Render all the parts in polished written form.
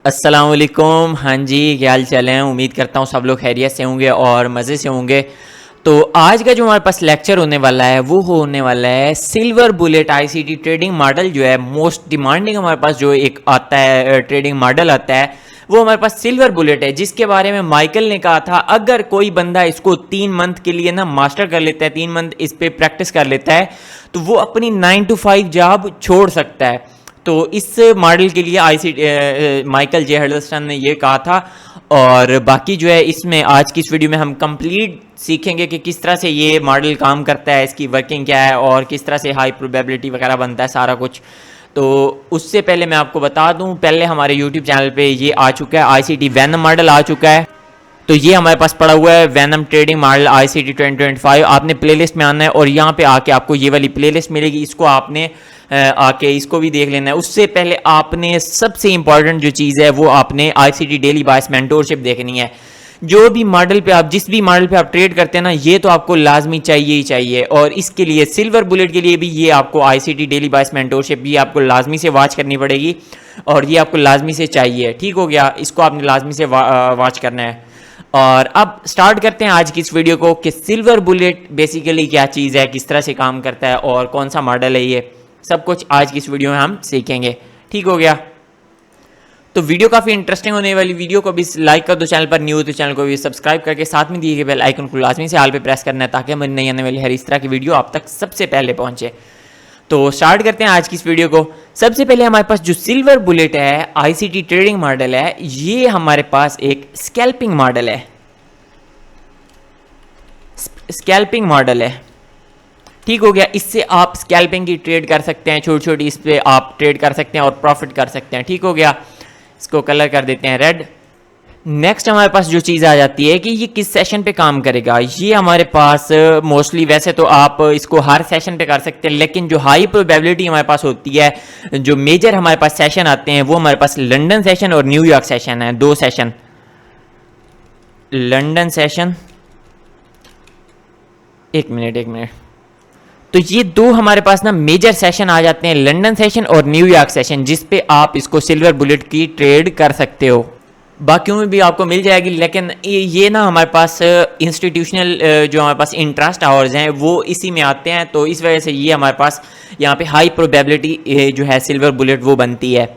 अस्सलाम वालेकुम। हाँ जी, क्या हाल चाल है। उम्मीद करता हूँ सब लोग खैरियत से होंगे और मज़े से होंगे। तो आज का जो हमारे पास लेक्चर होने वाला है वो होने वाला है silver bullet ICT trading model. जो है मोस्ट डिमांडिंग हमारे पास जो एक आता है ट्रेडिंग मॉडल आता है वो हमारे पास सिल्वर बुलेट है, जिसके बारे में माइकल ने कहा था अगर कोई बंदा इसको 3 मंथ के लिए ना मास्टर कर लेता है, 3 मंथ इस पर प्रैक्टिस कर लेता है तो वो अपनी 9 to 5 जॉब छोड़ सकता है। तो इस मॉडल के लिए माइकल जे हडल्स्टन ने ये कहा था। और बाकी जो है इसमें आज की इस वीडियो में हम कंप्लीट सीखेंगे कि किस तरह से ये मॉडल काम करता है, इसकी वर्किंग क्या है और किस तरह से हाई प्रोबेबिलिटी वगैरह बनता है सारा कुछ। तो उससे पहले मैं आपको बता दूं, पहले हमारे यूट्यूब चैनल पे ये आ चुका है, आईसीटी वैनम मॉडल आ चुका है। तो ये हमारे पास पड़ा हुआ है वैनम ट्रेडिंग मॉडल आईसीटी 2025। आपने प्लेलिस्ट में आना है और यहाँ पे आके आपको ये वाली प्लेलिस्ट मिलेगी, इसको आपने आके इसको भी देख लेना है। उससे पहले आपने सबसे इंपॉर्टेंट जो चीज़ है वो आपने आईसीटी डेली बायस मेंटोरशिप देखनी है। जो भी मॉडल पे आप जिस भी मॉडल पे आप ट्रेड करते हैं ना, ये तो आपको लाजमी चाहिए ही चाहिए। और इसके लिए सिल्वर बुलेट के लिए भी ये आपको आईसीटी डेली बायस मेंटोरशिप भी आपको लाजमी से वॉच करनी पड़ेगी और ये आपको लाजमी से चाहिए। ठीक हो गया, इसको आपने लाजमी से वॉच करना है। और अब स्टार्ट करते हैं आज की इस वीडियो को कि सिल्वर बुलेट बेसिकली क्या चीज़ है, किस तरह से काम करता है और कौन सा मॉडल है। ये सब कुछ आज की इस वीडियो में हम सीखेंगे। ठीक हो गया, तो वीडियो काफ़ी इंटरेस्टिंग होने वाली। वीडियो को भी लाइक कर दो, चैनल पर न्यू तो चैनल को भी सब्सक्राइब करके साथ में दिए गए बेल आइकन को लाजमी से आल पे प्रेस करना है ताकि हमारी नई आने वाली हर इस तरह की वीडियो आप तक सबसे पहले पहुंचे। तो स्टार्ट करते हैं आज की इस वीडियो को। सबसे पहले हमारे पास जो सिल्वर बुलेट है आईसीटी ट्रेडिंग मॉडल है, ये हमारे पास एक स्कैल्पिंग मॉडल है। स्कैल्पिंग मॉडल है, ठीक हो गया। इससे आप स्कैल्पिंग की ट्रेड कर सकते हैं, छोटी छोटी इस पे आप ट्रेड कर सकते हैं और प्रॉफिट कर सकते हैं। ठीक हो गया, इसको कलर कर देते हैं रेड। नेक्स्ट हमारे पास जो चीज़ आ जाती है कि ये किस सेशन पे काम करेगा। ये हमारे पास मोस्टली वैसे तो आप इसको हर सेशन पे कर सकते हैं, लेकिन जो हाई प्रोबेबिलिटी हमारे पास होती है, जो मेजर हमारे पास सेशन आते हैं वो हमारे पास लंदन सेशन और न्यूयॉर्क सेशन है। 2 सेशन, लंदन सेशन, एक मिनट। तो ये 2 हमारे पास ना मेजर सेशन आ जाते हैं, लंदन सेशन और न्यूयॉर्क सेशन, जिस पे आप इसको सिल्वर बुलेट की ट्रेड कर सकते हो। बाकियों में भी आपको मिल जाएगी, लेकिन ये ना हमारे पास इंस्टीट्यूशनल जो हमारे पास इंटरेस्ट आवर्स हैं वो इसी में आते हैं। तो इस वजह से ये हमारे पास यहाँ पे हाई प्रोबेबिलिटी जो है सिल्वर बुलेट वो बनती है।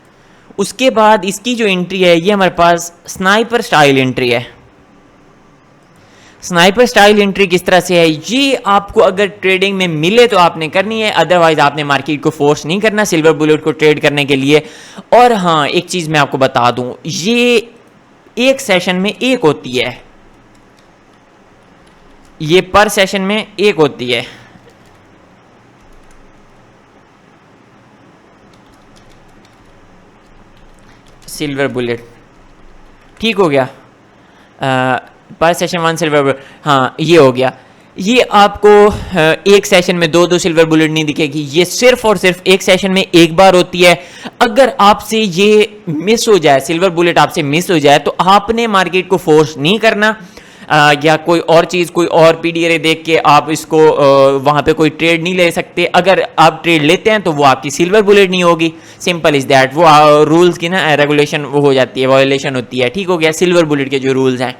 उसके बाद इसकी जो एंट्री है ये हमारे पास स्नाइपर स्टाइल एंट्री है। स्नाइपर स्टाइल एंट्री किस तरह से है, ये आपको अगर ट्रेडिंग में मिले तो आपने करनी है, अदरवाइज आपने मार्केट को फोर्स नहीं करना सिल्वर बुलेट को ट्रेड करने के लिए। और हाँ, एक चीज़ मैं आपको बता दूं, ये एक सेशन में एक होती है, ये पर सेशन में एक होती है। सिल्वर बुलेट, ठीक हो गया। पर सेशन 1 सिल्वर बुलेट, हाँ ये हो गया। ये आपको एक सेशन में 2 सिल्वर बुलेट नहीं दिखेगी, ये सिर्फ और सिर्फ एक सेशन में एक बार होती है। अगर आपसे ये मिस हो जाए, सिल्वर बुलेट आपसे मिस हो जाए, तो आपने मार्केट को फोर्स नहीं करना या कोई और चीज़, कोई और पीडीआर देख के आप इसको वहाँ पे कोई ट्रेड नहीं ले सकते। अगर आप ट्रेड लेते हैं तो वो आपकी सिल्वर बुलेट नहीं होगी, सिंपल इज दैट। वो रूल्स की ना रेगुलेशन वो हो जाती है, वायोलेशन होती है। ठीक हो गया, सिल्वर बुलेट के जो रूल्स हैं।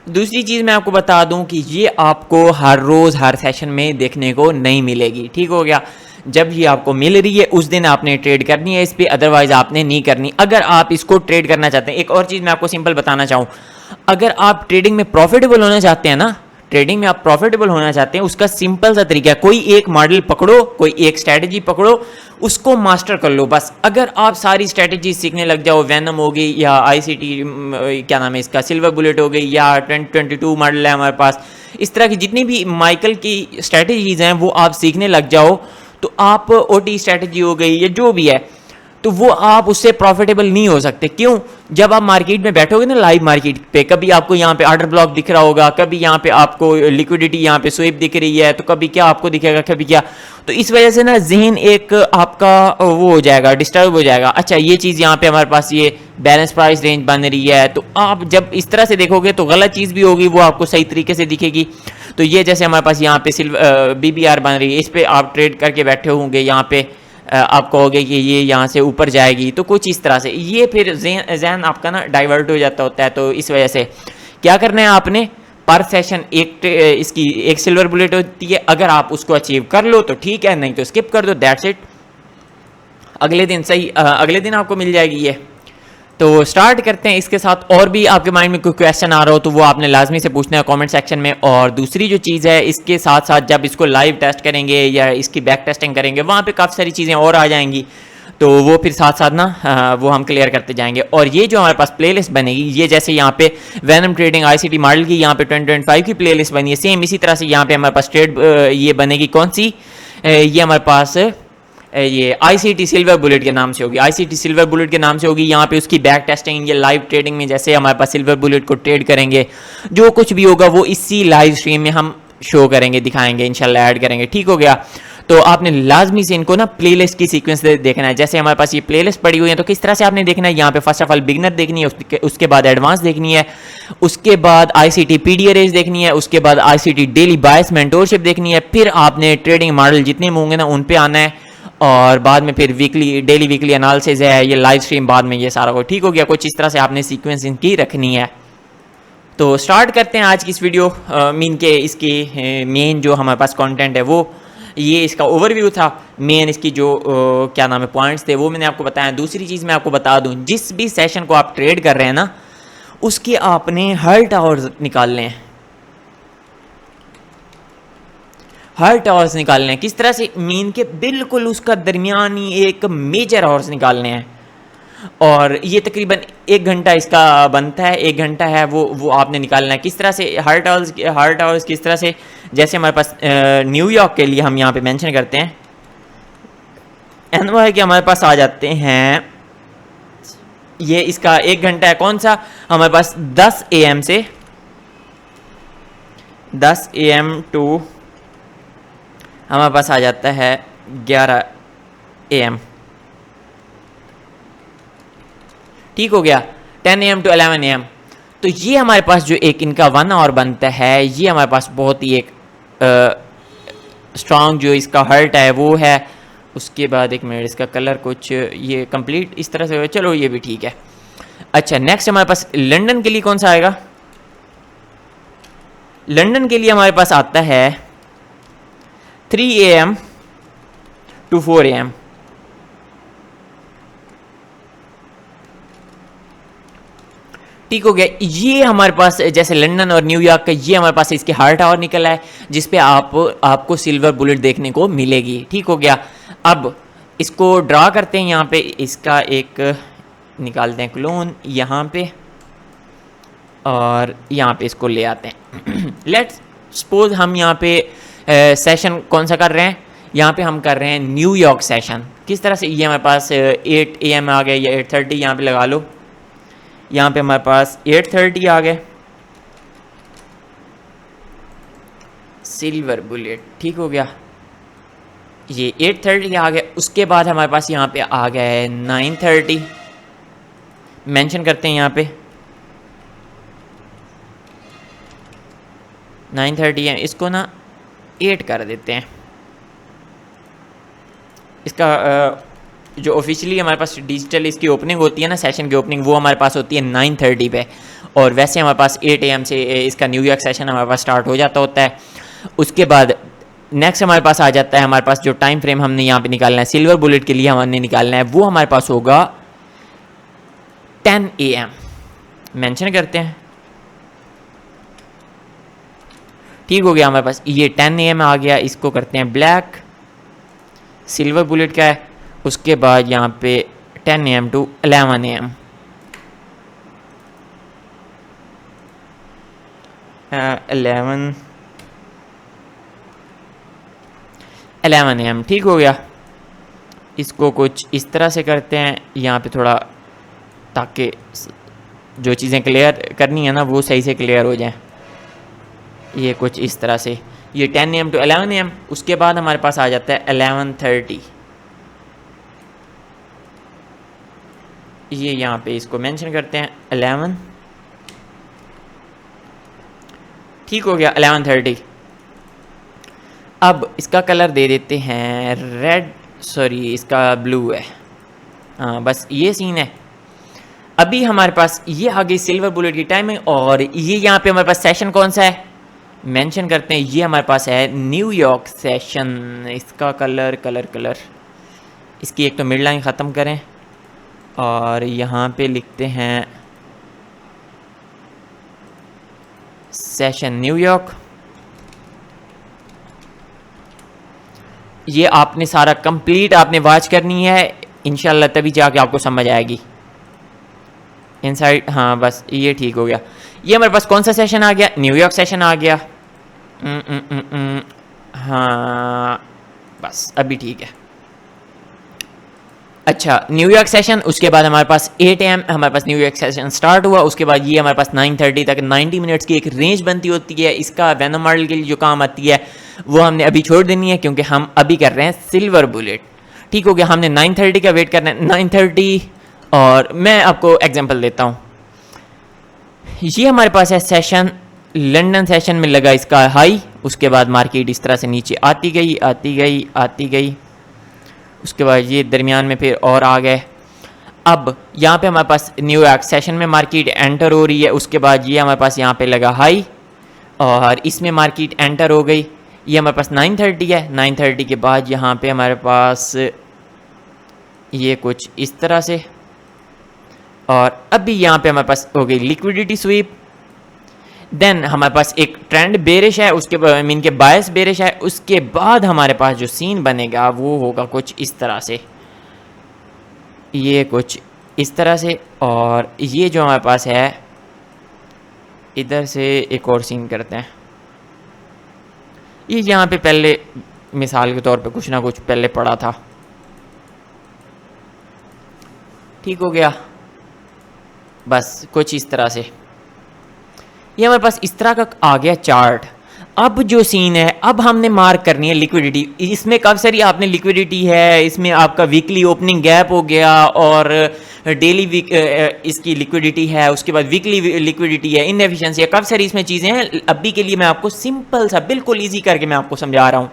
दूसरी चीज़ मैं आपको बता दूं कि ये आपको हर रोज़ हर सेशन में देखने को नहीं मिलेगी। ठीक हो गया, जब ये आपको मिल रही है उस दिन आपने ट्रेड करनी है इस पर, अदरवाइज आपने नहीं करनी। अगर आप इसको ट्रेड करना चाहते हैं, एक और चीज़ मैं आपको सिंपल बताना चाहूँ, अगर आप ट्रेडिंग में प्रॉफिटेबल होना चाहते हैं ना, ट्रेडिंग में आप प्रॉफिटेबल होना चाहते हैं, उसका सिंपल सा तरीका, कोई एक मॉडल पकड़ो, कोई एक स्ट्रैटेजी पकड़ो, उसको मास्टर कर लो बस। अगर आप सारी स्ट्रैटेजी सीखने लग जाओ, वैनम हो गई या आईसीटी क्या नाम है इसका, सिल्वर बुलेट हो गई या 2022 मॉडल है हमारे पास, इस तरह की जितनी भी माइकल की स्ट्रैटेजीज हैं वो आप सीखने लग जाओ, तो आप ओटी स्ट्रैटेजी हो गई या जो भी है, तो वो आप उससे प्रॉफिटेबल नहीं हो सकते। क्यों? जब आप मार्केट में बैठोगे ना, लाइव मार्केट पे, कभी आपको यहाँ पे ऑर्डर ब्लॉक दिख रहा होगा, कभी यहाँ पे आपको लिक्विडिटी यहाँ पे स्वीप दिख रही है, तो कभी क्या आपको दिखेगा, कभी क्या। तो इस वजह से ना जहन एक आपका वो हो जाएगा, डिस्टर्ब हो जाएगा। अच्छा, ये चीज़ यहाँ पे हमारे पास ये बैलेंस प्राइस रेंज बन रही है, तो आप जब इस तरह से देखोगे तो गलत चीज़ भी होगी, वो आपको सही तरीके से दिखेगी। तो ये जैसे हमारे पास यहाँ पे BBR बन रही है, इस पर आप ट्रेड करके बैठे होंगे, यहाँ पे आप कहोगे कि ये यहाँ से ऊपर जाएगी, तो कुछ इस तरह से ये फिर जहन आपका ना डाइवर्ट हो जाता होता है। तो इस वजह से क्या करना है आपने, पर सेशन इसकी एक सिल्वर बुलेट होती है, अगर आप उसको अचीव कर लो तो ठीक है, नहीं तो स्किप कर दो, दैट्स इट। अगले दिन सही अगले दिन आपको मिल जाएगी ये। तो स्टार्ट करते हैं इसके साथ। और भी आपके माइंड में कोई क्वेश्चन आ रहा हो तो वो आपने लाजमी से पूछना है कमेंट सेक्शन में। और दूसरी जो चीज़ है, इसके साथ साथ जब इसको लाइव टेस्ट करेंगे या इसकी बैक टेस्टिंग करेंगे, वहाँ पे काफ़ी सारी चीज़ें और आ जाएंगी, तो वो फिर साथ साथ ना वो हम क्लियर करते जाएंगे। और ये जो हमारे पास प्लेलिस्ट बनेगी, ये जैसे यहाँ पे वैनम ट्रेडिंग आईसीटी मॉडल की यहाँ पे 2025 की प्लेलिस्ट बनी है, सेम इसी तरह से यहाँ पे हमारे पास ट्रेड ये बनेगी। कौन सी? ये हमारे पास ये आईसीटी सिल्वर बुलेट के नाम से होगी, आईसीटी सिल्वर बुलेट के नाम से होगी। यहाँ पे उसकी बैक टेस्टिंग, ये लाइव ट्रेडिंग में जैसे हमारे पास सिल्वर बुलेट को ट्रेड करेंगे, जो कुछ भी होगा वो इसी लाइव स्ट्रीम में हम शो करेंगे, दिखाएंगे, इंशाल्लाह ऐड करेंगे। ठीक हो गया? तो आपने लाजमी से इनको ना प्लेलिस्ट की सीक्वेंस देखना है। जैसे हमारे पास ये प्लेलिस्ट पड़ी हुई है, तो किस तरह से आपने देखना है, यहाँ पे फर्स्ट ऑफ ऑल बिगनर देखनी है, उसके बाद एडवांस देखनी है, उसके बाद आईसीटी पीडीए रेस देखनी है, उसके बाद आईसीटी डेली बायस मेंटोरशिप देखनी है, फिर आपने ट्रेडिंग मॉडल जितने होंगे ना उन पे आना है, और बाद में फिर डेली वीकली एनालिसिस है, ये लाइव स्ट्रीम बाद में, ये सारा को। ठीक हो गया? कुछ इस तरह से आपने सीक्वेंस इनकी रखनी है। तो स्टार्ट करते हैं आज की इस वीडियो मीन के इसकी मेन जो हमारे पास कंटेंट है, वो ये इसका ओवरव्यू था। मेन इसकी जो क्या नाम है पॉइंट्स थे वो मैंने आपको बताया। दूसरी चीज़ मैं आपको बता दूं, जिस भी सेशन को आप ट्रेड कर रहे हैं ना, उसके आपने हर्ट आवर्स निकालने हैं, हर्ट आवर्स निकालने हैं। किस तरह से? मीन के बिल्कुल उसका दरमियानी एक मेजर आवर्स निकालने हैं। और ये तकरीबन 1 घंटा इसका बनता है, 1 घंटा है वो आपने निकालना है। किस तरह से हर्ट आवर्स किस तरह से? जैसे हमारे पास न्यूयॉर्क के लिए हम यहाँ पे मेंशन करते हैं, एनवाई के हमारे पास आ जाते हैं, ये इसका 1 घंटा है। कौन सा? हमारे पास 10 AM से 10 AM टू हमारे पास आ जाता है 11 AM। ठीक हो गया? 10 AM टू 11 AM। तो ये हमारे पास जो एक इनका 1 आवर बनता है, ये हमारे पास बहुत ही एक स्ट्रॉन्ग जो इसका हर्ट है वो है। उसके बाद एक मिनट, इसका कलर कुछ ये कंप्लीट इस तरह से, चलो ये भी ठीक है। अच्छा, नेक्स्ट हमारे पास लंदन के लिए कौन सा आएगा? लंदन के लिए हमारे पास आता है 3 AM टू 4 AM। ठीक हो गया? ये हमारे पास जैसे लंदन और न्यूयॉर्क का, ये हमारे पास इसके हार्ट आवर निकला है, जिस पे आपको सिल्वर बुलेट देखने को मिलेगी। ठीक हो गया? अब इसको ड्रा करते हैं, यहाँ पे इसका एक निकालते हैं क्लोन यहाँ पे, और यहाँ पे इसको ले आते हैं। लेट्स सपोज हम यहाँ पे सेशन कौन सा कर रहे हैं? यहाँ पे हम कर रहे हैं न्यूयॉर्क सेशन। किस तरह से? ये हमारे पास 8 AM आ गए, या 8:30 यहाँ पे लगा लो। यहाँ पे हमारे पास 8:30 आ गए, सिल्वर बुलेट। ठीक हो गया? ये 8:30 आ गए। उसके बाद हमारे पास यहाँ पे आ गए 9:30, मेंशन करते हैं यहाँ पे 9:30 है, इसको ना 8 कर देते हैं। इसका जो ऑफिशियली हमारे पास डिजिटल इसकी ओपनिंग होती है ना, सेशन की ओपनिंग, वो हमारे पास होती है 9:30 पे, और वैसे हमारे पास 8 AM से इसका न्यूयॉर्क सेशन हमारे पास स्टार्ट हो जाता होता है। उसके बाद नेक्स्ट हमारे पास आ जाता है, हमारे पास जो टाइम फ्रेम हमने यहाँ पे निकालना है सिल्वर बुलेट के लिए हमने निकालना है, वो हमारे पास होगा 10 AM। मेंशन करते हैं। ठीक हो गया? हमारे पास ये 10 AM आ गया। इसको करते हैं ब्लैक, सिल्वर बुलेट का है। उसके बाद यहाँ पे 10 AM टू 11 AM, 11 AM। ठीक हो गया? इसको कुछ इस तरह से करते हैं यहाँ पे थोड़ा, ताकि जो चीज़ें क्लियर करनी है ना वो सही से क्लियर हो जाए। ये कुछ इस तरह से, ये 10 AM टू 11 AM। उसके बाद हमारे पास आ जाता है 11:30। ये यहाँ पे इसको मेंशन करते हैं 11। ठीक हो गया? 11:30। अब इसका कलर दे देते हैं रेड, सॉरी इसका ब्लू है। हाँ बस ये सीन है। अभी हमारे पास ये आ गई सिल्वर बुलेट की टाइमिंग, और ये यहाँ पे हमारे पास सेशन कौन सा है मेंशन करते हैं। ये हमारे पास है न्यूयॉर्क सेशन। इसका कलर कलर कलर इसकी एक तो मिड लाइन ख़त्म करें और यहाँ पे लिखते हैं सेशन न्यूयॉर्क। ये आपने सारा कंप्लीट आपने वॉच करनी है इंशाल्लाह, तभी जाके आपको समझ आएगी इनसाइड। हाँ बस ये ठीक हो गया। ये हमारे पास कौन सा सेशन आ गया, न्यूयॉर्क सेशन आ गया। हाँ बस अभी ठीक है। अच्छा न्यूयॉर्क सेशन, उसके बाद हमारे पास 8 AM हमारे पास न्यूयॉर्क सेशन स्टार्ट हुआ। उसके बाद ये हमारे पास 9:30 तक 90 मिनट्स की एक रेंज बनती होती है। इसका वेनो मॉडल के लिए जो काम आती है वो हमने अभी छोड़ देनी है, क्योंकि हम अभी कर रहे हैं सिल्वर बुलेट। ठीक हो गया, हमने 9:30 का वेट करना है, 9:30। और मैं आपको एग्जांपल देता हूँ। ये हमारे पास है सेशन, लंदन सेशन में लगा इसका हाई। उसके बाद मार्केट इस तरह से नीचे आती गई आती गई आती गई। उसके बाद ये दरमियान में फिर और आ गए। अब यहाँ पे हमारे पास न्यूयॉर्क सेशन में मार्केट एंटर हो रही है। उसके बाद ये हमारे पास यहाँ पे लगा हाई और इसमें मार्केट एंटर हो गई। ये हमारे पास 9:30 है। 9:30 के बाद यहाँ पे हमारे पास ये कुछ इस तरह से, और अभी यहाँ पे हमारे पास हो गई लिक्विडिटी स्वीप। देन हमारे पास एक ट्रेंड बेरिश है, उसके बाद मीन के बायस बेरिश है। उसके बाद हमारे पास जो सीन बनेगा वो होगा कुछ इस तरह से, ये कुछ इस तरह से। और ये जो हमारे पास है इधर से एक और सीन करते हैं। ये यहाँ पे पहले मिसाल के तौर पे कुछ ना कुछ पहले पड़ा था, ठीक हो गया। बस कुछ इस तरह से ये हमारे पास इस तरह का आ गया चार्ट। अब जो सीन है, अब हमने मार्क करनी है लिक्विडिटी। इसमें काफ़ी सारी आपने लिक्विडिटी है, इसमें आपका वीकली ओपनिंग गैप हो गया और डेली इसकी लिक्विडिटी है। उसके बाद वीकली लिक्विडिटी है, इनएफिशिएंसी है, काफ़ी सारी इसमें चीज़ें हैं। अभी के लिए मैं आपको सिंपल सा बिल्कुल ईजी करके मैं आपको समझा रहा हूँ।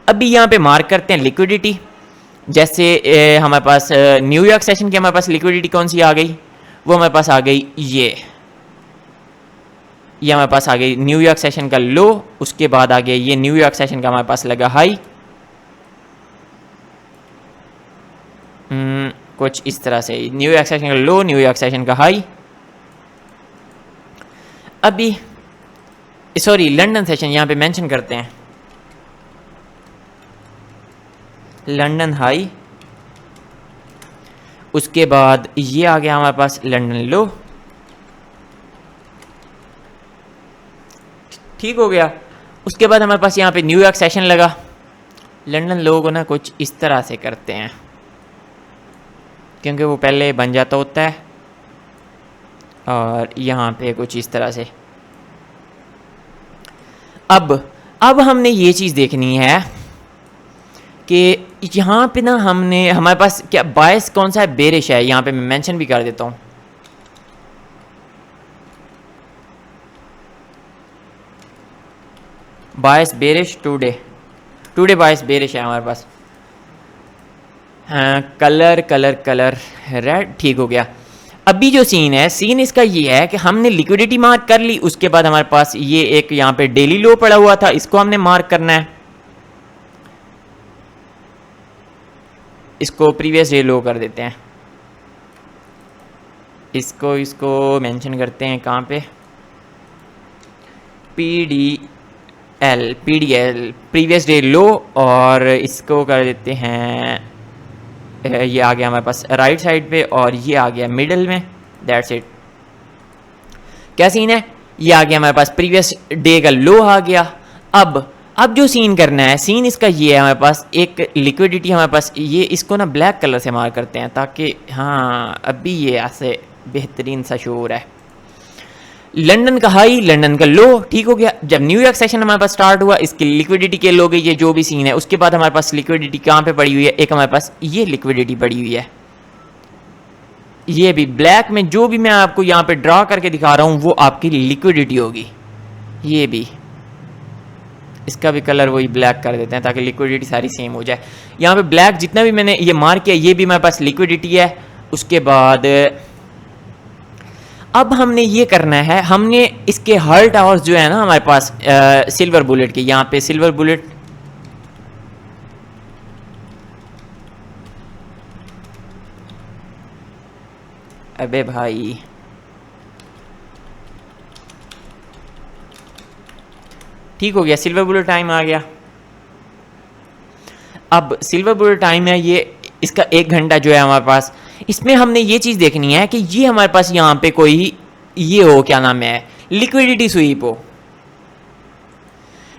अभी यहाँ पे मार्क करते हैं लिक्विडिटी। जैसे हमारे पास न्यूयॉर्क सेशन की हमारे पास लिक्विडिटी कौन सी आ गई, वो हमारे पास आ गई ये हमारे पास आ गई न्यूयॉर्क सेशन का लो। उसके बाद आ गया ये न्यूयॉर्क सेशन का हमारे पास लगा हाई, कुछ इस तरह से न्यूयॉर्क सेशन का लो, न्यूयॉर्क सेशन का हाई। अभी सॉरी लंदन सेशन यहाँ पे मेंशन करते हैं, लंदन हाई। उसके बाद ये आ गया हमारे पास लंदन लो, ठीक हो गया। उसके बाद हमारे पास यहाँ पे न्यूयॉर्क सेशन लगा। लंदन लो को ना कुछ इस तरह से करते हैं, क्योंकि वो पहले बन जाता होता है। और यहाँ पे कुछ इस तरह से। अब हमने ये चीज़ देखनी है कि यहाँ पे ना हमने हमारे पास क्या बायस कौन सा है, बेरिश है। यहाँ पे मैं मेंशन भी कर देता हूँ। बायस बेरिश टुडे बायस बेरिश है हमारे पास। हाँ कलर कलर कलर रेड, ठीक हो गया। अभी जो सीन है, सीन इसका ये है कि हमने लिक्विडिटी मार्क कर ली। उसके बाद हमारे पास ये एक यहाँ पे डेली लो पड़ा हुआ था, इसको हमने मार्क करना है। इसको प्रीवियस डे लो कर देते हैं। इसको मेंशन करते हैं कहाँ पे, पीडीएल प्रीवियस डे लो। और इसको कर देते हैं, ये आ गया हमारे पास राइट साइड पे और ये आ गया मिडल में। That's it. क्या सीन है, ये आ गया हमारे पास प्रीवियस डे का लो आ गया। अब जो सीन करना है, सीन इसका ये है, हमारे पास एक लिक्विडिटी हमारे पास ये, इसको ना ब्लैक कलर से मार्क करते हैं ताकि हाँ अभी ये ऐसे बेहतरीन सा शोर है। लंदन का हाई, लंदन का लो, ठीक हो गया। जब न्यूयॉर्क सेशन हमारे पास स्टार्ट हुआ, इसकी लिक्विडिटी के लो गई, ये जो भी सीन है। उसके बाद हमारे पास लिक्विडिटी कहाँ पे पड़ी हुई है, एक हमारे पास ये लिक्विडिटी पड़ी हुई है। ये भी ब्लैक में जो भी मैं आपको यहाँ पे ड्रा करके दिखा रहा हूँ वो आपकी लिक्विडिटी होगी। ये भी इसका भी कलर वही ब्लैक कर देते हैं ताकि लिक्विडिटी सारी सेम हो जाए। यहाँ पे ब्लैक जितना भी मैंने ये मार्क किया ये भी हमारे पास लिक्विडिटी है। उसके बाद अब हमने ये करना है, हमने इसके हर्ट आवर्स जो है ना हमारे पास सिल्वर बुलेट के, यहाँ पे सिल्वर बुलेट अबे भाई ठीक हो गया, सिल्वर बुलेट टाइम आ गया। अब सिल्वर बुलेट टाइम है ये, इसका 1 घंटा जो है हमारे पास, इसमें हमने ये चीज़ देखनी है कि ये हमारे पास यहाँ पे कोई ये हो, क्या नाम है, लिक्विडिटी स्वीप हो।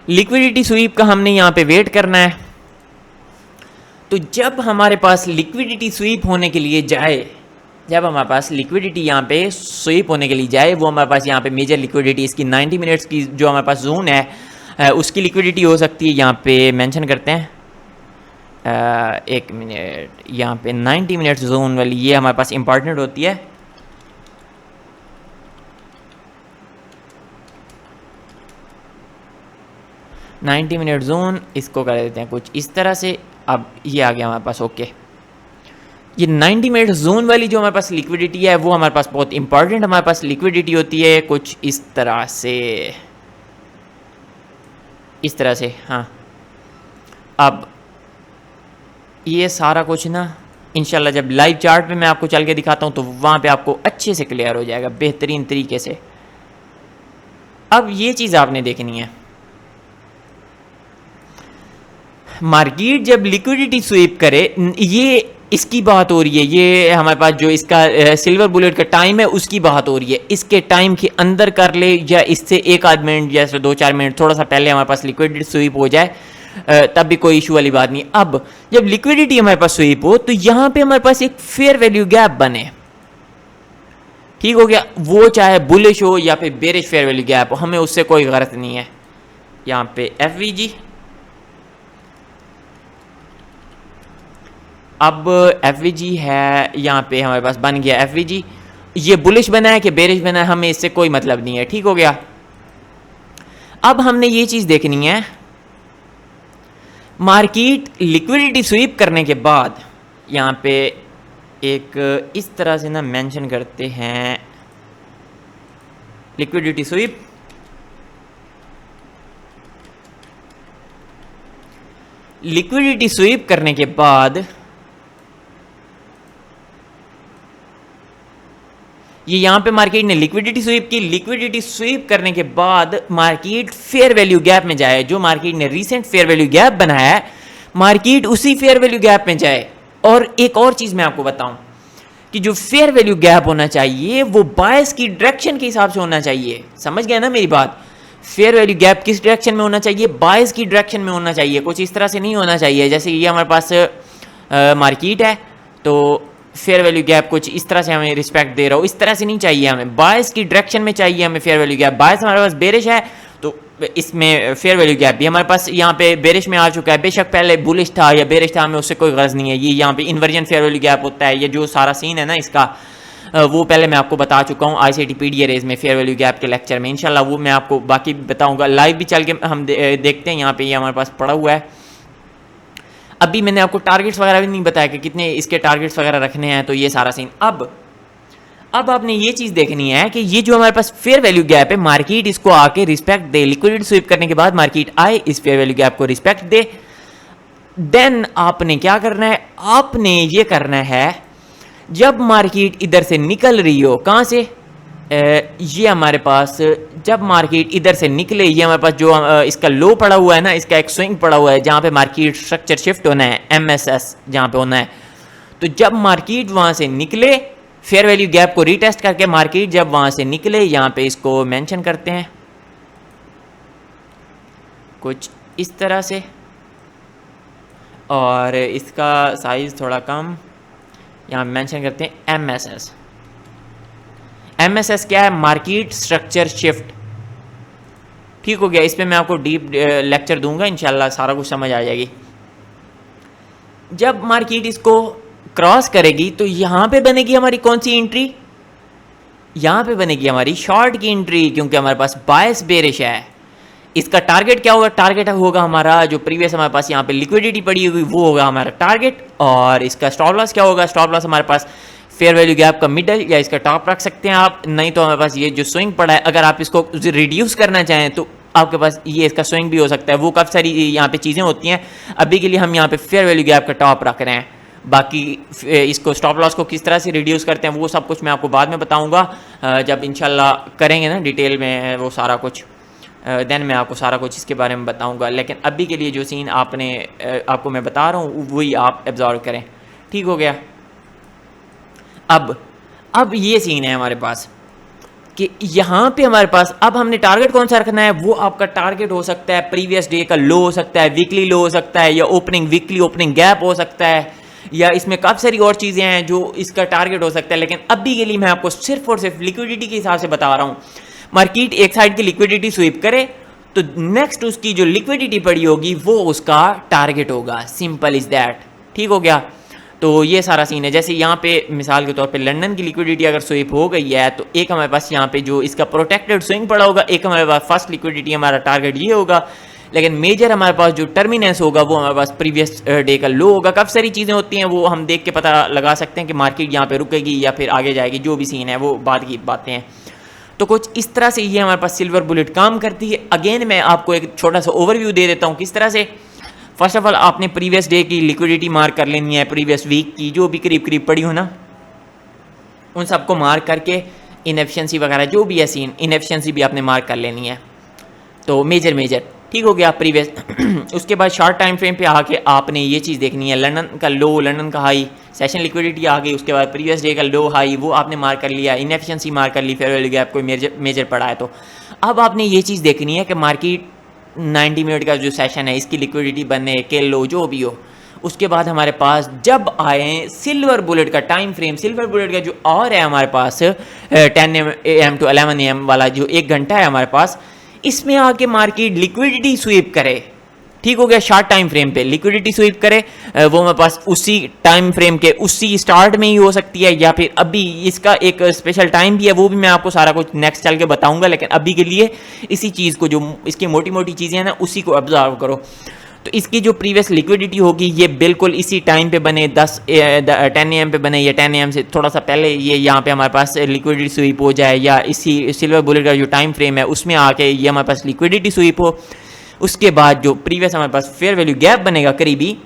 लिक्विडिटी स्वीप का हमने यहाँ पे वेट करना है। तो जब हमारे पास लिक्विडिटी स्वीप होने के लिए जाए, जब हमारे पास लिक्विडिटी यहाँ पे स्वीप होने के लिए जाए, वो हमारे पास यहाँ पे मेजर लिक्विडिटी इसकी 90 मिनट्स की जो हमारे पास जोन है उसकी लिक्विडिटी हो सकती है, यहाँ पे मेंशन करते हैं 1 मिनट, यहाँ पे 90 मिनट्स जोन वाली ये हमारे पास इंपॉर्टेंट होती है। नाइन्टी मिनट जोन इसको कर देते हैं कुछ इस तरह से। अब ये आ गया हमारे पास ओके। ये 90 मिनट जोन वाली जो हमारे पास लिक्विडिटी है वो हमारे पास बहुत इंपॉर्टेंट हमारे पास लिक्विडिटी होती है कुछ इस तरह से, इस तरह से। हाँ, अब ये सारा कुछ ना इंशाल्लाह जब लाइव चार्ट पे मैं आपको चल के दिखाता हूँ तो वहाँ पे आपको अच्छे से क्लियर हो जाएगा बेहतरीन तरीके से। अब ये चीज़ आपने देखनी है, मार्केट जब लिक्विडिटी स्वीप करे, ये इसकी बात हो रही है, ये हमारे पास जो इसका सिल्वर बुलेट का टाइम है उसकी बात हो रही है। इसके टाइम के अंदर कर ले या इससे 1 आध मिनट जैसे 2-4 मिनट थोड़ा सा पहले हमारे पास लिक्विडिटी स्वीप हो जाए तब भी कोई इशू वाली बात नहीं। अब जब लिक्विडिटी हमारे पास स्वीप हो तो यहाँ पे हमारे पास एक फेयर वैल्यू गैप बने, ठीक हो गया, वो चाहे बुलिश हो या फिर बेरिश फेयर वैल्यू गैप हो, हमें उससे कोई गरज नहीं है। यहाँ पे एफवीजी, अब एफवीजी है यहाँ पे हमारे पास बन गया एफवीजी। ये बुलिश बना है कि बेरिश बना है हमें इससे कोई मतलब नहीं है, ठीक हो गया। अब हमने ये चीज़ देखनी है, मार्केट लिक्विडिटी स्वीप करने के बाद यहाँ पे एक इस तरह से ना मेंशन करते हैं लिक्विडिटी स्वीप। लिक्विडिटी स्वीप करने के बाद ये यहाँ पे मार्केट ने लिक्विडिटी स्वीप की, लिक्विडिटी स्वीप करने के बाद मार्केट फेयर वैल्यू गैप में जाए। जो मार्केट ने रीसेंट फेयर वैल्यू गैप बनाया है मार्केट उसी फेयर वैल्यू गैप में जाए। और एक और चीज़ मैं आपको बताऊं कि जो फेयर वैल्यू गैप होना चाहिए वो बायस की डायरेक्शन के हिसाब से होना चाहिए। समझ गए ना मेरी बात? फेयर वैल्यू गैप किस डायरेक्शन में होना चाहिए? बायस की डायरेक्शन में होना चाहिए, कुछ इस तरह से नहीं होना चाहिए। जैसे ये हमारे पास मार्केट है तो फेयर वैल्यू गैप कुछ इस तरह से हमें रिस्पेक्ट दे रहा हो, इस तरह से नहीं चाहिए हमें, बायस की डायरेक्शन में चाहिए हमें फेयर वैल्यू गैप। बायस हमारे पास बेरिश है तो इसमें फेयर वैल्यू गैप भी हमारे पास यहाँ पे बेरिश में आ चुका है। बेशक पहले बुलिश था या बेरिश था, हमें उससे कोई गर्ज नहीं है। ये यहाँ पे इन्वर्जन फेयर वैल्यू गैप होता है, ये जो सारा सीन है ना इसका वो पहले मैं आपको बता चुका हूँ ICT PDA रेज में फेयर वैल्यू गैप के लेक्चर में। इंशाल्लाह वो मैं आपको बाकी बताऊँगा, लाइव भी चल के हम देखते हैं। यहाँ पे ये हमारे पास पड़ा हुआ है। अभी मैंने आपको टारगेट्स वगैरह भी नहीं बताया कि कितने इसके टारगेट्स वगैरह रखने हैं, तो ये सारा सीन। अब आपने ये चीज़ देखनी है कि ये जो हमारे पास फेयर वैल्यू गैप है मार्केट इसको आके रिस्पेक्ट दे। लिक्विडिटी स्वीप करने के बाद मार्केट आए इस फेयर वैल्यू गैप को रिस्पेक्ट दे। देन आपने क्या करना है? आपने ये करना है जब मार्केट इधर से निकल रही हो, कहाँ से? ये हमारे पास जब मार्केट इधर से निकले, ये हमारे पास जो इसका लो पड़ा हुआ है ना, इसका एक स्विंग पड़ा हुआ है जहाँ पे मार्केट स्ट्रक्चर शिफ्ट होना है, MSS जहाँ पे होना है। तो जब मार्केट वहाँ से निकले फेयर वैल्यू गैप को रीटेस्ट करके मार्केट जब वहाँ से निकले, यहाँ पे इसको मेंशन करते हैं कुछ इस तरह से, और इसका साइज़ थोड़ा कम, यहाँ मेंशन करते हैं MSS। MSS क्या है? Market structure shift. ठीक हो गया, इस पे मैं आपको डीप लेक्चर दूंगा इंशाल्लाह, सारा कुछ समझ आ जाएगी। जब मार्केट इसको क्रॉस करेगी तो यहाँ पे बनेगी हमारी कौन सी एंट्री? यहाँ पे बनेगी हमारी शॉर्ट की एंट्री, क्योंकि हमारे पास बायस बेरिश है। इसका टारगेट क्या होगा, टारगेट होगा हमारा जो प्रीवियस हमारे पास यहाँ पे लिक्विडिटी पड़ी हुई वो होगा हमारा टारगेट। और इसका स्टॉप लॉस क्या होगा, स्टॉप लॉस हमारे पास फेयर वैल्यू गैप का मिडल या इसका टॉप रख सकते हैं आप, नहीं तो हमारे पास ये जो स्विंग पड़ा है अगर आप इसको रिड्यूस करना चाहें तो आपके पास ये इसका स्विंग भी हो सकता है। वो काफ़ी सारी यहाँ पे चीज़ें होती हैं, अभी के लिए हम यहाँ पे फेयर वैल्यू गैप का टॉप रख रहे हैं। बाकी इसको स्टॉप लॉस को किस तरह से रिड्यूस करते हैं वो सब कुछ मैं आपको बाद में बताऊंगा जब इंशाल्लाह करेंगे ना डिटेल में वो सारा कुछ, देन मैं आपको सारा कुछ इसके बारे में बताऊंगा। लेकिन अभी के लिए जो सीन आपको मैं बता रहा हूँ वही आप एब्जॉर्व करें, ठीक हो गया। अब ये सीन है हमारे पास कि यहाँ पे हमारे पास अब हमने टारगेट कौन सा रखना है, वो आपका टारगेट हो सकता है प्रीवियस डे का लो हो सकता है, वीकली लो हो सकता है, या वीकली ओपनिंग गैप हो सकता है, या इसमें काफ़ी सारी और चीज़ें हैं जो इसका टारगेट हो सकता है। लेकिन अभी के लिए मैं आपको सिर्फ और सिर्फ लिक्विडिटी के हिसाब से बता रहा हूँ। मार्केट एक साइड की लिक्विडिटी स्वीप करे तो नेक्स्ट उसकी जो लिक्विडिटी पड़ी होगी वो उसका टारगेट होगा, सिंपल इज़ दैट, ठीक हो गया। तो ये सारा सीन है। जैसे यहाँ पे मिसाल के तौर पे लंदन की लिक्विडिटी अगर स्वीप हो गई है तो एक हमारे पास यहाँ पे जो इसका प्रोटेक्टेड स्विंग पड़ा होगा, एक हमारे पास फर्स्ट लिक्विडिटी हमारा टारगेट ये होगा, लेकिन मेजर हमारे पास जो टर्मिनेंस होगा वो हमारे पास प्रीवियस डे का लो होगा। काफ़ी सारी चीज़ें होती हैं वो हम देख के पता लगा सकते हैं कि मार्केट यहाँ पे रुकेगी या फिर आगे जाएगी, जो भी सीन है वो बाद की बातें हैं। तो कुछ इस तरह से ये हमारे पास सिल्वर बुलेट काम करती है। अगेन मैं आपको एक छोटा सा ओवरव्यू दे देता हूँ किस तरह से। फर्स्ट ऑफ ऑल आपने प्रीवियस डे की लिक्विडिटी मार्क कर लेनी है, प्रीवियस वीक की जो भी करीब करीब पड़ी हो ना उन सबको मार्क करके इनएफिशिएंसी वगैरह जो भी है सीन, इनएफिशिएंसी भी आपने मार्क कर लेनी है। तो मेजर ठीक हो गया प्रीवियस। उसके बाद शॉर्ट टाइम फ्रेम पे आके आपने ये चीज़ देखनी है, लंदन का लो, लंदन का हाई, सेशन लिक्विडिटी आ गई, उसके बाद प्रीवियस डे का लो हाई वो आपने मार्क कर लिया, इनएफिशिएंसी मार्क कर ली, फेयर वैल्यू गैप कोई मेजर पड़ा है तो अब आपने ये चीज़ देखनी है कि मार्केट 90 मिनट का जो सेशन है इसकी लिक्विडिटी बने के लो जो भी हो। उसके बाद हमारे पास जब आए सिल्वर बुलेट का टाइम फ्रेम, सिल्वर बुलेट का जो और है हमारे पास 10 AM to 11 AM वाला जो 1 घंटा है हमारे पास, इसमें आके मार्केट लिक्विडिटी स्वीप करे, ठीक हो गया। शॉर्ट टाइम फ्रेम पे लिक्विडिटी स्वीप करे, वो हमारे पास उसी टाइम फ्रेम के उसी स्टार्ट में ही हो सकती है या फिर अभी इसका एक स्पेशल टाइम भी है, वो भी मैं आपको सारा कुछ नेक्स्ट चल के बताऊंगा। लेकिन अभी के लिए इसी चीज़ को, जो इसकी मोटी मोटी चीज़ें हैं ना, उसी को ऑब्जर्व करो। तो इसकी जो प्रीवियस लिक्विडिटी होगी ये बिल्कुल इसी टाइम पे बने, 10 AM पे बने या 10 AM से थोड़ा सा पहले ये यहाँ पे हमारे पास लिक्विडिटी स्वीप हो जाए, या इसी सिल्वर बुलेट का जो टाइम फ्रेम है उसमें आके ये हमारे पास लिक्विडिटी स्वीप हो। उसके बाद जो प्रीवियस हमारे पास फेयर वैल्यू गैप बनेगा करीबी,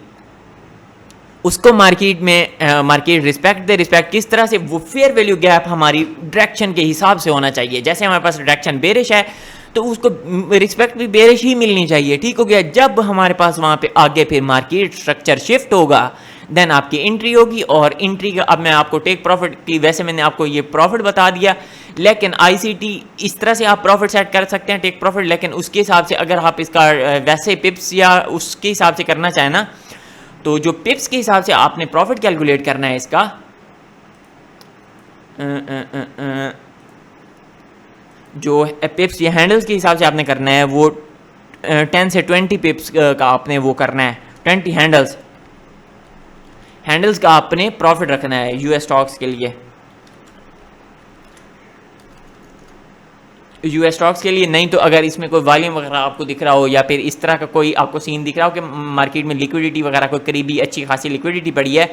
उसको मार्केट रिस्पेक्ट दे। रिस्पेक्ट किस तरह से, वो फेयर वैल्यू गैप हमारी डायरेक्शन के हिसाब से होना चाहिए। जैसे हमारे पास डायरेक्शन बेरिश है तो उसको रिस्पेक्ट भी बेरिश ही मिलनी चाहिए, ठीक हो गया। जब हमारे पास वहाँ पे आगे फिर मार्केट स्ट्रक्चर शिफ्ट होगा देन आपकी एंट्री होगी। और एंट्री का अब मैं आपको टेक प्रॉफिट की, वैसे मैंने आपको ये प्रॉफिट बता दिया, लेकिन आईसीटी इस तरह से आप प्रॉफिट सेट कर सकते हैं टेक प्रॉफिट। लेकिन उसके हिसाब से अगर आप इसका वैसे पिप्स या उसके हिसाब से करना चाहें ना, तो जो पिप्स के हिसाब से आपने प्रॉफिट कैलकुलेट करना है इसका, जो पिप्स या हैंडल्स के हिसाब से आपने करना है वो 10 से 20 पिप्स का आपने वो करना है, 20 हैंडल्स का आपने प्रॉफिट रखना है यूएस स्टॉक्स के लिए। यूएस स्टॉक्स के लिए नहीं तो अगर इसमें कोई वॉल्यूम वगैरह आपको दिख रहा हो या फिर इस तरह का कोई आपको सीन दिख रहा हो कि मार्केट में लिक्विडिटी वगैरह कोई करीबी अच्छी खासी लिक्विडिटी पड़ी है,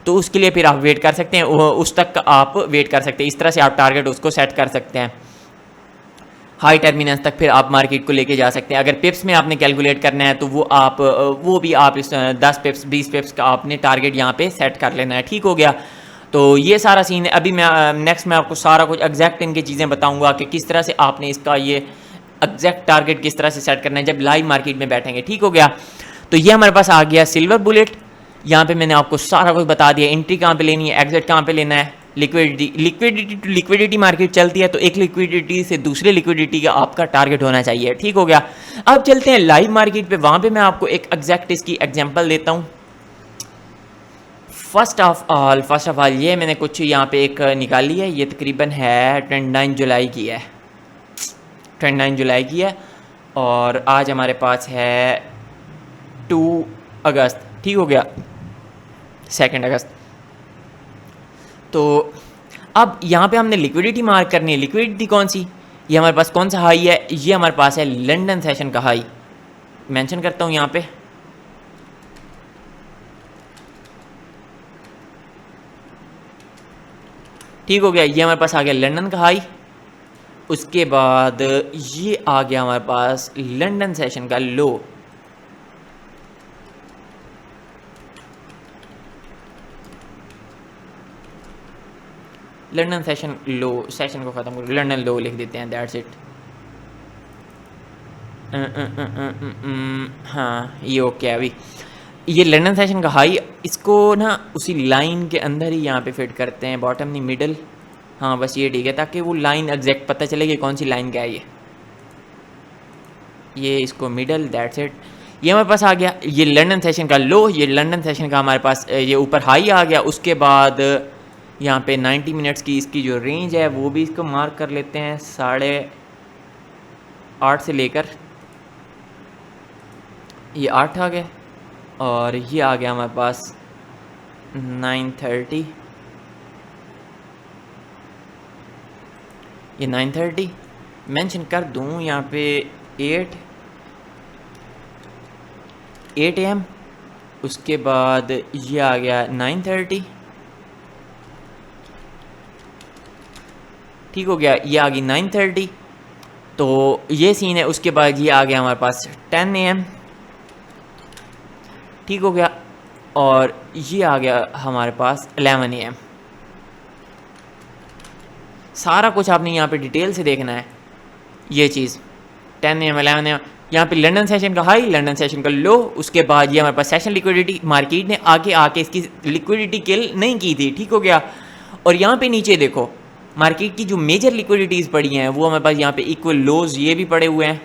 तो उसके लिए फिर आप वेट कर सकते हैं, उस तक आप वेट कर सकते हैं। इस तरह से आप टारगेट उसको सेट कर सकते हैं, हाई टर्मिनेंस तक फिर आप मार्केट को लेके जा सकते हैं। अगर पिप्स में आपने कैलकुलेट करना है तो वो भी आप इस 10 पिप्स 20 पिप्स का आपने टारगेट यहाँ पे सेट कर लेना है, ठीक हो गया। तो ये सारा सीन है। अभी मैं नेक्स्ट में आपको सारा कुछ एग्जैक्ट इनकी चीज़ें बताऊंगा कि किस तरह से आपने इसका ये एग्जैक्ट टारगेट किस तरह से सेट करना है जब लाइव मार्केट में बैठेंगे, ठीक हो गया। तो ये हमारे पास आ गया सिल्वर बुलेट। यहाँ पे मैंने आपको सारा कुछ बता दिया, एंट्री कहाँ पे लेनी है, एग्जिट कहाँ पे लेना है, लिक्विडिटी टू लिक्विडिटी मार्केट चलती है तो एक लिक्विडिटी से दूसरे लिक्विडिटी का आपका टारगेट होना चाहिए, ठीक हो गया। अब चलते हैं लाइव मार्केट पे, वहाँ पे मैं आपको एक एग्जैक्ट इसकी एग्जांपल देता हूँ। फर्स्ट ऑफ ऑल ये मैंने कुछ यहाँ पे एक निकाली है, ये तकरीबन है 29 जुलाई की है, 29 जुलाई की है और आज हमारे पास है 2 अगस्त, ठीक हो गया, 2 अगस्त। तो अब यहाँ पे हमने लिक्विडिटी मार्क करनी है। लिक्विडिटी कौन सी, ये हमारे पास कौन सा हाई है, ये हमारे पास है लंदन सेशन का हाई, मेंशन करता हूँ यहाँ पे। ठीक हो गया, ये हमारे पास आ गया लंदन का हाई। उसके बाद ये आ गया हमारे पास लंदन सेशन का लो। लंदन सेशन लो, सेशन को ख़त्म करो, लंदन लो लिख देते हैं, दैट्स इट। हाँ ये ओके है। अभी ये लंदन सेशन का हाई, इसको ना उसी लाइन के अंदर ही यहाँ पे फिट करते हैं, बॉटम नहीं मिडल। हाँ बस ये ठीक है, ताकि वो लाइन एग्जैक्ट पता चले कि कौन सी लाइन का है ये इसको मिडल, दैट्स इट। ये हमारे पास आ गया ये लंदन सेशन का लो, ये लंदन सेशन का हमारे पास ये ऊपर हाई आ गया। उसके बाद यहाँ पे 90 मिनट्स की इसकी जो रेंज है वो भी इसको मार्क कर लेते हैं, 8:30 से लेकर ये 8 आ गया, और ये आ गया हमारे पास 9:30, ये 9:30 मेंशन कर दूँ यहाँ पे 8 AM। उसके बाद ये आ गया 9:30, ठीक हो गया, ये आ गई 9:30, तो ये सीन है। उसके बाद ये आ गया हमारे पास 10 AM, ठीक हो गया, और ये आ गया हमारे पास 11 AM। सारा कुछ आपने यहाँ पे डिटेल से देखना है, ये चीज़ 10 AM 11 AM। यहाँ पे लंदन सेशन का हाई, लंदन सेशन का लो। उसके बाद ये हमारे पास सेशन लिक्विडिटी, मार्केट ने आके इसकी लिक्विडिटी किल नहीं की थी, ठीक हो गया। और यहाँ पे नीचे देखो मार्केट की जो मेजर लिक्विडिटीज़ पड़ी हैं वो हमारे पास यहाँ पे इक्वल लोज ये भी पड़े हुए हैं।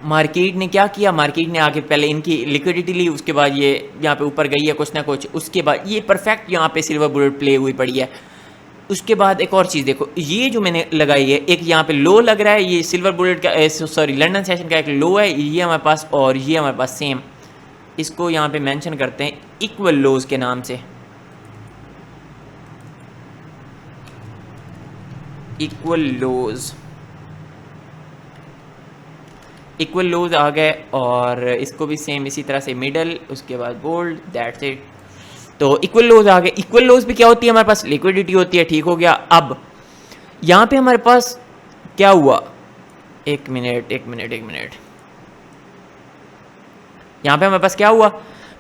मार्केट ने क्या किया, मार्केट ने आके पहले इनकी लिक्विडिटी ली, उसके बाद ये यहाँ पे ऊपर गई है कुछ ना कुछ, उसके बाद ये परफेक्ट यहाँ पे सिल्वर बुलेट प्ले हुई पड़ी है। उसके बाद एक और चीज़ देखो, ये जो मैंने लगाई है, एक यहाँ पे लो लग रहा है, ये सिल्वर बुलेट का सॉरी लंदन सेशन का एक लो है ये हमारे पास, और ये हमारे पास सेम, इसको यहाँ पे मेंशन करते हैं इक्वल लोज के नाम से, इक्वल लोज, इक्वल लोज आ गए। और इसको भी सेम इसी तरह से मिडल, उसके बाद बोल्ड, दैट्स इट। तो इक्वल लोज आ गए। इक्वल लोज भी क्या होती है, हमारे पास लिक्विडिटी होती है, ठीक हो गया। अब यहाँ पे हमारे पास क्या हुआ, एक मिनट, यहाँ पे हमारे पास क्या हुआ,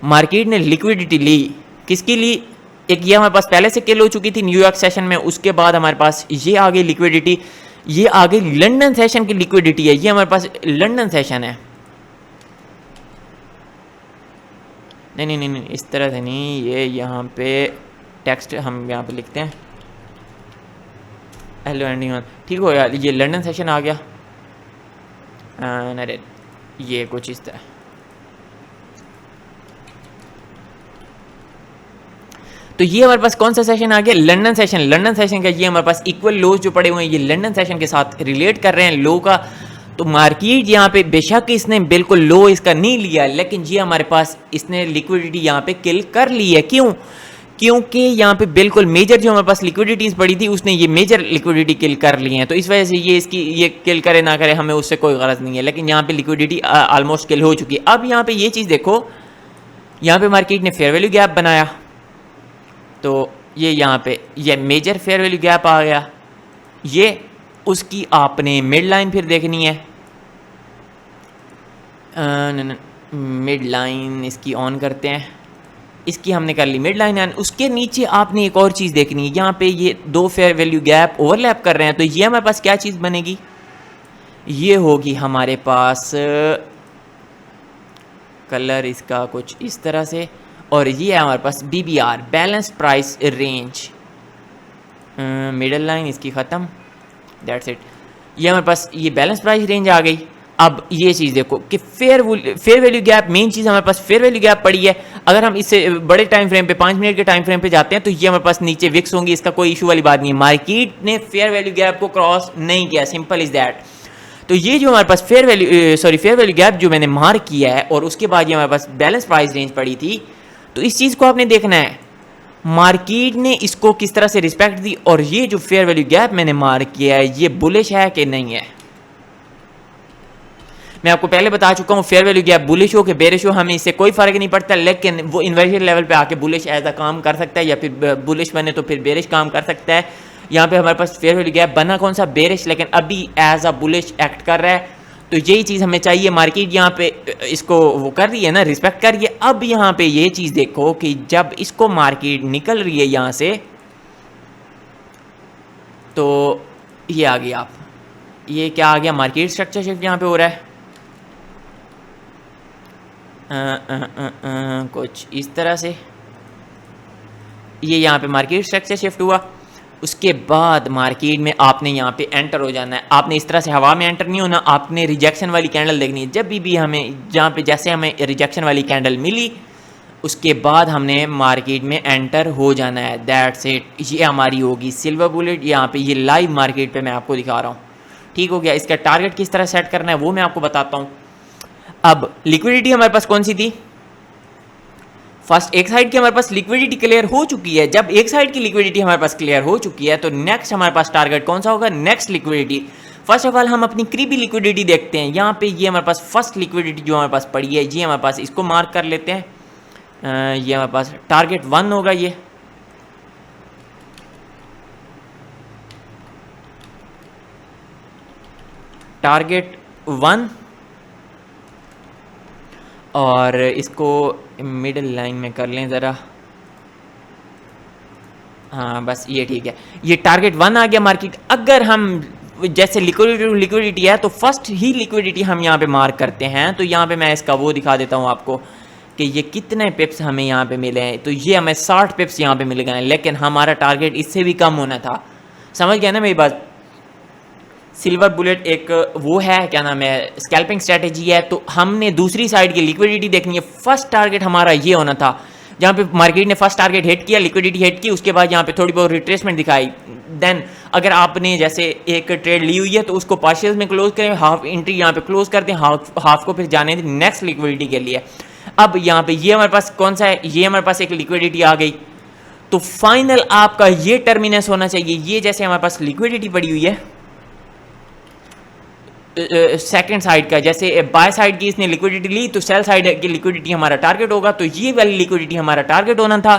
मार्केट ने लिक्विडिटी ली, किसकी ली, एक ये हमारे पास पहले से किल हो चुकी थी न्यूयॉर्क सेशन में, उसके बाद हमारे पास ये आ गई लिक्विडिटी, ये आ गई लंदन सेशन की लिक्विडिटी है, ये हमारे पास लंदन सेशन है। नहीं, इस तरह से नहीं, ये यहाँ पे टेक्स्ट हम यहाँ पे लिखते हैं हेलो एंडिंग, ठीक हो यार, ये लंदन सेशन आ गया। अरे ये कुछ इस तरह, तो ये हमारे पास कौन सा सेशन आ गया, लंदन सेशन। लंदन सेशन का ये हमारे पास इक्वल लोज जो पड़े हुए हैं ये लंदन सेशन के साथ रिलेट कर रहे हैं लो का। तो मार्केट यहाँ पे बेशक इसने बिल्कुल लो इसका नहीं लिया, लेकिन ये हमारे पास इसने लिक्विडिटी यहाँ पे किल कर ली है। क्यों, क्योंकि यहाँ पे बिल्कुल मेजर जो हमारे पास लिक्विडिटीज़ पड़ी थी उसने ये मेजर लिक्विडिटी किल कर ली है, तो इस वजह से ये इसकी ये किल करे ना करे हमें उससे कोई गरज नहीं है, लेकिन यहाँ पे लिक्विडिटी ऑलमोस्ट किल हो चुकी है। अब यहाँ पे ये चीज़ देखो, यहाँ पे मार्केट ने फेयर वैल्यू गैप बनाया, तो ये यहाँ पे ये मेजर फेयर वैल्यू गैप आ गया, ये उसकी आपने मिड लाइन फिर देखनी है, मिड लाइन इसकी ऑन करते हैं, इसकी हमने कर ली मिड लाइन। उसके नीचे आपने एक और चीज़ देखनी है, यहाँ पे ये दो फेयर वैल्यू गैप ओवरलैप कर रहे हैं, तो ये हमारे पास क्या चीज़ बनेगी, ये होगी हमारे पास कलर इसका कुछ इस तरह से, और ये है हमारे पास BBR balance price range, middle line इसकी ख़त्म, दैट्स इट। ये हमारे पास ये बैलेंस प्राइस रेंज आ गई। अब ये चीज़ देखो कि फेयर वैल्यू गैप, मेन चीज़ हमारे पास फेयर वैल्यू गैप पड़ी है। अगर हम इससे बड़े टाइम फ्रेम पे 5 मिनट के टाइम फ्रेम पे जाते हैं तो ये हमारे पास नीचे विक्स होंगी, इसका कोई इशू वाली बात नहीं है। मार्केट ने फेयर वैल्यू गैप को क्रॉस नहीं किया, सिंपल इज दैट। तो ये जो हमारे पास फेयर वैल्यू गैप जो मैंने मार्क किया है, और उसके बाद ये हमारे पास बैलेंस प्राइस रेंज पड़ी थी, तो इस चीज़ को आपने देखना है। मार्केट ने इसको किस तरह से रिस्पेक्ट दी और ये जो फेयर वैल्यू गैप मैंने मार्क किया है ये बुलिश है कि नहीं है। मैं आपको पहले बता चुका हूँ फेयर वैल्यू गैप बुलिश हो कि बेरिश हो हमें इससे कोई फर्क नहीं पड़ता, लेकिन वो इन्वर्जन लेवल पे आके बुलिश एज अ काम कर सकता है या फिर बुलिश बने तो फिर बेरिश काम कर सकता है। यहाँ पे हमारे पास फेयर वैल्यू गैप बना कौन सा, बेरिश, लेकिन अभी एज अ बुलिश एक्ट कर रहा है। तो यही चीज़ हमें चाहिए। मार्केट यहाँ पे इसको वो कर रही है ना, रिस्पेक्ट कर रही है। अब यहाँ पे ये चीज़ देखो कि जब इसको मार्केट निकल रही है यहाँ से, तो ये आ गया, आप ये क्या आ गया, मार्केट स्ट्रक्चर शिफ्ट यहाँ पे हो रहा है। कुछ इस तरह से ये यहाँ पे मार्केट स्ट्रक्चर शिफ्ट हुआ। उसके बाद मार्केट में आपने यहाँ पे एंटर हो जाना है। आपने इस तरह से हवा में एंटर नहीं होना, आपने रिजेक्शन वाली कैंडल देखनी है। जब भी हमें जहाँ पे जैसे हमें रिजेक्शन वाली कैंडल मिली उसके बाद हमने मार्केट में एंटर हो जाना है। That's it. ये हमारी होगी सिल्वर बुलेट। यहाँ पे ये लाइव मार्केट पे मैं आपको दिखा रहा हूँ, ठीक हो गया। इसका टारगेट किस तरह सेट करना है वो मैं आपको बताता हूँ। अब लिक्विडिटी हमारे पास कौन सी थी, फर्स्ट एक साइड की हमारे पास लिक्विडिटी क्लियर हो चुकी है। जब एक साइड की लिक्विडिटी हमारे पास क्लियर हो चुकी है तो नेक्स्ट हमारे पास टारगेट कौन सा होगा, next liquidity. First of all हम अपनी क्रीबी लिक्विडिटी देखते हैं। यहाँ पे ये हमारे पास फर्स्ट लिक्विडिटी जो हमारे पास पड़ी है ये हमारे पास, इसको मार्क कर लेते हैं। ये हमारे पास टारगेट 1 होगा, ये टारगेट 1 और इसको मिडिल लाइन में कर लें ज़रा, हाँ बस ये ठीक है। ये टारगेट 1 आ गया मार्केट। अगर हम जैसे लिक्विडिटी है तो फर्स्ट ही लिक्विडिटी हम यहाँ पे मार्क करते हैं। तो यहाँ पे मैं इसका वो दिखा देता हूँ आपको कि ये कितने पिप्स हमें यहाँ पे मिले हैं। तो ये हमें 60 पिप्स यहाँ पे मिल गए हैं, लेकिन हमारा टारगेट इससे भी कम होना था। समझ गया ना मेरी बात। सिल्वर बुलेट एक वो है, क्या नाम है, स्कैल्पिंग स्ट्रेटेजी है। तो हमने दूसरी साइड की लिक्विडिटी देखनी है। फर्स्ट टारगेट हमारा ये होना था। जहाँ पे मार्केट ने फर्स्ट टारगेट हिट किया, लिक्विडिटी हिट की, उसके बाद यहाँ पे थोड़ी बहुत रिट्रेसमेंट दिखाई। देन अगर आपने जैसे एक ट्रेड ली हुई है तो उसको पार्शियल में क्लोज करें, हाफ एंट्री यहाँ पे क्लोज कर दें, हाफ को फिर जाने दें नेक्स्ट लिक्विडिटी के लिए। अब यहाँ पे ये हमारे पास कौन सा है, ये हमारे पास एक लिक्विडिटी आ गई। तो फाइनल आपका ये टर्मिनस होना चाहिए। ये जैसे हमारे पास लिक्विडिटी पड़ी हुई है सेकंड साइड का, जैसे बाय साइड की इसने लिक्विडिटी ली तो सेल साइड की लिक्विडिटी हमारा टारगेट होगा। तो ये वाली लिक्विडिटी हमारा टारगेट होना था।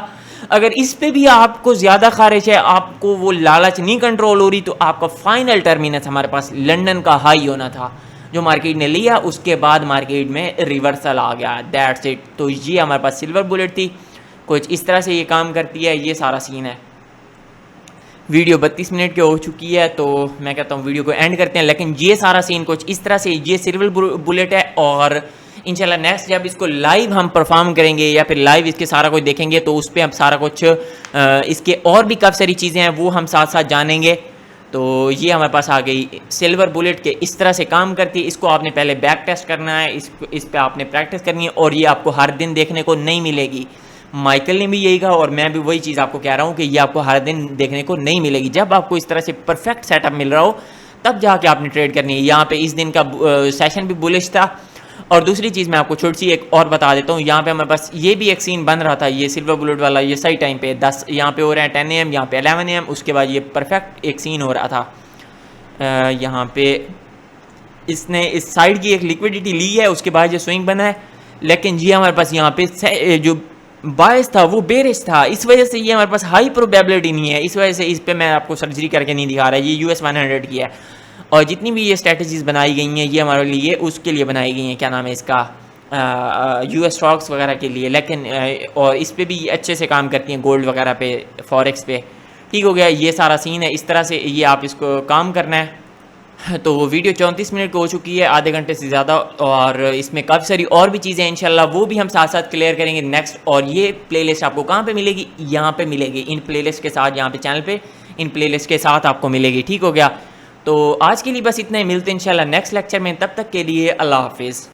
अगर इस पे भी आपको ज़्यादा खारिश है, आपको वो लालच नहीं कंट्रोल हो रही, तो आपका फाइनल टर्मिनस हमारे पास लंदन का हाई होना था जो मार्केट ने लिया। उसके बाद मार्केट में रिवर्सल आ गया। That's it. तो ये हमारे पास सिल्वर बुलेट थी, कुछ इस तरह से ये काम करती है। ये सारा सीन है। वीडियो 32 मिनट की हो चुकी है, तो मैं कहता हूँ वीडियो को एंड करते हैं। लेकिन ये सारा सीन कुछ इस तरह से, ये सिल्वर बुलेट है और इंशाल्लाह नेक्स्ट जब इसको लाइव हम परफॉर्म करेंगे या फिर लाइव इसके सारा कुछ देखेंगे तो उस पर हम सारा कुछ इसके और भी काफ़ी सारी चीज़ें हैं वो हम साथ साथ जानेंगे। तो ये हमारे पास आ गई सिल्वर बुलेट के इस तरह से काम करती है। इसको आपने पहले बैक टेस्ट करना है, इस पर आपने प्रैक्टिस करनी है और ये आपको हर दिन देखने को नहीं मिलेगी। माइकल ने भी यही कहा और मैं भी वही चीज़ आपको कह रहा हूँ कि ये आपको हर दिन देखने को नहीं मिलेगी। जब आपको इस तरह से परफेक्ट सेटअप मिल रहा हो तब जाके आपने ट्रेड करनी है। यहाँ पे इस दिन का सेशन भी बुलिश था। और दूसरी चीज़ मैं आपको छोटी सी एक और बता देता हूँ। यहाँ पे हमारे पास ये भी एक सीन बन रहा था, ये सिल्वर बुलेट वाला, ये सही टाइम पे 10 यहाँ पे हो रहा है 10 AM, यहाँ पे 11 AM। उसके बाद ये परफेक्ट एक सीन हो रहा था। यहाँ पे इसने इस साइड की एक लिक्विडिटी ली है, उसके बाद ये स्विंग बना है। लेकिन ये हमारे पास यहाँ पे जो बायस था वो बेरिश था, इस वजह से ये हमारे पास हाई प्रोबेबिलिटी नहीं है। इस वजह से इस पे मैं आपको सर्जरी करके नहीं दिखा रहा है। ये US 100 की है और जितनी भी ये स्ट्रेटजीज बनाई गई हैं ये हमारे लिए उसके लिए बनाई गई हैं, क्या नाम है इसका, US स्टॉक्स वगैरह के लिए। लेकिन और इस पे भी अच्छे से काम करती हैं, गोल्ड वगैरह पे, फॉरेक्स पे। ठीक हो गया, ये सारा सीन है। इस तरह से ये आप इसको काम करना है। तो वो वीडियो 34 मिनट की हो चुकी है, आधे घंटे से ज़्यादा। और इसमें काफ़ी सारी और भी चीज़ें हैं इंशाल्लाह, वो भी हम साथ साथ क्लियर करेंगे नेक्स्ट। और ये प्लेलिस्ट आपको कहाँ पे मिलेगी, यहाँ पे मिलेगी, इन प्लेलिस्ट के साथ, यहाँ पे चैनल पे इन प्लेलिस्ट के साथ आपको मिलेगी। ठीक हो गया। तो आज के लिए बस इतना ही, मिलते हैं इंशाल्लाह नेक्स्ट लेक्चर में। तब तक के लिए अल्लाह हाफिज़।